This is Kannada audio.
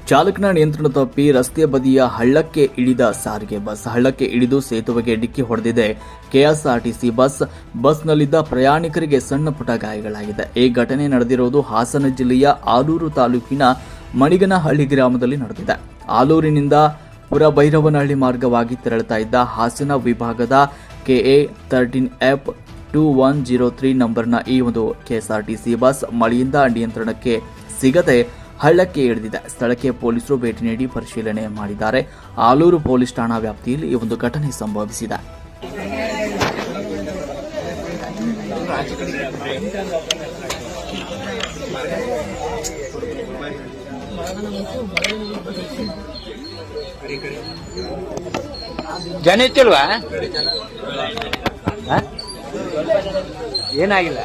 ಚಾಲಕನ ನಿಯಂತ್ರಣ ತಪ್ಪಿ ರಸ್ತೆ ಬದಿಯ ಹಳ್ಳಕ್ಕೆ ಇಳಿದ ಸಾರಿಗೆ ಬಸ್. ಹಳ್ಳಕ್ಕೆ ಇಳಿದು ಸೇತುವೆಗೆ ಡಿಕ್ಕಿ ಹೊಡೆದಿದೆ ಕೆಎಸ್ಆರ್ಟಿಸಿ ಬಸ್. ಬಸ್ನಲ್ಲಿದ್ದ ಪ್ರಯಾಣಿಕರಿಗೆ ಸಣ್ಣ ಪುಟ್ಟ ಗಾಯಗಳಾಗಿದೆ. ಈ ಘಟನೆ ನಡೆದಿರುವುದು ಹಾಸನ ಜಿಲ್ಲೆಯ ಆಲೂರು ತಾಲೂಕಿನ ಮಣಿಗನಹಳ್ಳಿ ಗ್ರಾಮದಲ್ಲಿ ನಡೆದಿದೆ. ಆಲೂರಿನಿಂದ ಪುರಭೈರವನಹಳ್ಳಿ ಮಾರ್ಗವಾಗಿ ತೆರಳುತ್ತಾ ಇದ್ದ ಹಾಸನ ವಿಭಾಗದ KA 13F2103 ನಂಬರ್ನ ಈ ಒಂದು ಕೆಎಸ್ಆರ್ಟಿಸಿ ಬಸ್ ಮಳೆಯಿಂದ ನಿಯಂತ್ರಣಕ್ಕೆ ಸಿಗದೆ ಹಳ್ಳಕ್ಕೆ ಇಳಿದಿದೆ. ಸ್ಥಳಕ್ಕೆ ಪೊಲೀಸರು ಭೇಟಿ ನೀಡಿ ಪರಿಶೀಲನೆ ಮಾಡಿದ್ದಾರೆ. ಆಲೂರು ಪೊಲೀಸ್ ಠಾಣಾ ವ್ಯಾಪ್ತಿಯಲ್ಲಿ ಈ ಒಂದು ಘಟನೆ ಸಂಭವಿಸಿದೆ. ಜನ ಇತ್ತಿಲ್ವಾ? ಏನಾಗಿಲ್ಲ.